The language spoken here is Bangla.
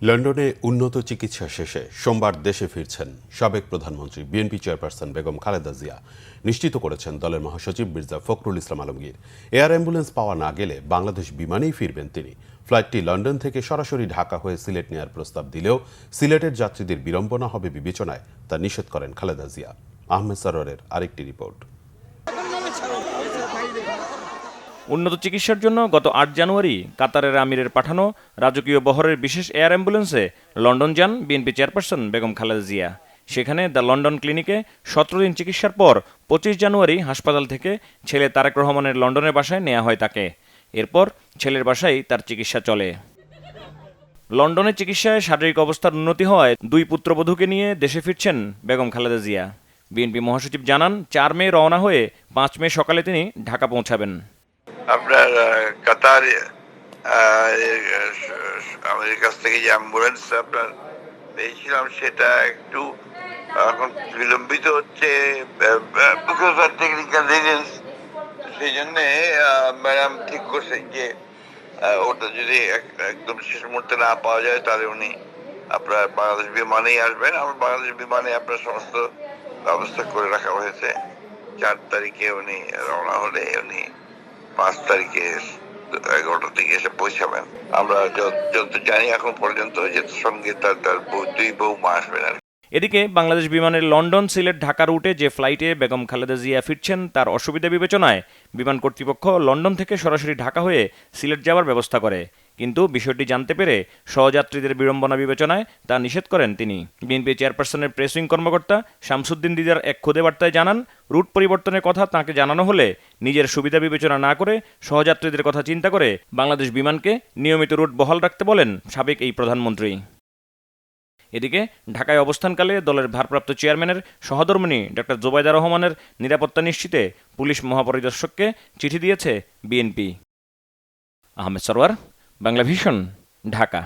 লন্ডনে উন্নত চিকিৎসা শেষে সোমবার দেশে ফিরছেন সাবেক প্রধানমন্ত্রী বিএনপি চেয়ারপারসন বেগম খালেদা জিয়া। নিশ্চিত করেছেন দলের মহাসচিব মির্জা ফখরুল ইসলাম আলমগীর। এয়ার অ্যাম্বুলেন্স পাওয়া না গেলে বাংলাদেশ বিমানেই ফিরবেন তিনি। ফ্লাইটটি লন্ডন থেকে সরাসরি ঢাকা হয়ে সিলেট নেয়ার প্রস্তাব দিলেও সিলেটের যাত্রীদের বিড়ম্বনা হবে বিবেচনায় তা নিষেধ করেন খালেদা জিয়া। আহমেদ সরোয়ারের আরেকটি রিপোর্ট। উন্নত চিকিৎসার জন্য গত ৮ জানুয়ারি কাতারের আমিরের পাঠানো রাজকীয় বহরের বিশেষ এয়ার অ্যাম্বুলেন্সে লন্ডন যান বিএনপি চেয়ারপারসন বেগম খালেদা জিয়া। সেখানে দ্য লন্ডন ক্লিনিকে ১৭ দিন চিকিৎসার পর ২৫ জানুয়ারি হাসপাতাল থেকে ছেলে তারেক রহমানের লন্ডনের বাসায় নেওয়া হয় তাকে। এরপর ছেলের বাসায় তার চিকিৎসা চলে। লন্ডনের চিকিৎসায় শারীরিক অবস্থার উন্নতি হওয়ায় দুই পুত্রবধূকে নিয়ে দেশে ফিরছেন বেগম খালেদা জিয়া। বিএনপি মহাসচিব জানান, ৪ মে রওনা হয়ে ৫ মে সকালে তিনি ঢাকা পৌঁছাবেন। আপনার কাতার আমাদের কাছ থেকে যে অ্যাম্বুলেন্স আপনার পেয়েছিলাম সেটা একটু এখন বিলম্বিত হচ্ছে টেকনিক্যাল রিজনস। সেই জন্যে ম্যাডাম ঠিক করছেন যে ওটা যদি একদম শেষ মুহূর্তে না পাওয়া যায় তাহলে উনি আপনার বাংলাদেশ বিমানেই আসবেন। আমার বাংলাদেশ বিমানে আপনার সমস্ত ব্যবস্থা করে রাখা হয়েছে। ৪ তারিখে উনি রওনা হলে উনি ৫ তারিখে ১১টার দিকে এসে পৌঁছাবেন। আমরা যত জানি এখন পর্যন্ত যে সঙ্গে তার দুই বৌমা আসবেন আর। এদিকে বাংলাদেশ বিমানের লন্ডন সিলেট ঢাকা রুটে যে ফ্লাইটে বেগম খালেদা জিয়া ফিরছেন তার অসুবিধা বিবেচনায় বিমান কর্তৃপক্ষ লন্ডন থেকে সরাসরি ঢাকা হয়ে সিলেট যাওয়ার ব্যবস্থা করে। কিন্তু বিষয়টি জানতে পেরে সহযাত্রীদের বিড়ম্বনা বিবেচনায় তা নিষেধ করেন তিনি। বিএনপি চেয়ারপারসনের প্রেসিং কর্মকর্তা শামসুদ্দিন দিদার এক খুদে বার্তায় জানান, রুট পরিবর্তনের কথা তাঁকে জানানো হলে নিজের সুবিধা বিবেচনা না করে সহযাত্রীদের কথা চিন্তা করে বাংলাদেশ বিমানকে নিয়মিত রুট বহাল রাখতে বলেন সাবেক এই প্রধানমন্ত্রী। এদিকে ঢাকায় অবস্থানকালে দলের ভারপ্রাপ্ত চেয়ারম্যানের সহধর্মিণী ডক্টর জোবাইদা রহমানের নিরাপত্তা নিশ্চিতে পুলিশ মহাপরিদর্শককে চিঠি দিয়েছে বিএনপি। আহমেদ সরোয়ার, বাংলা ভিশন, ঢাকা।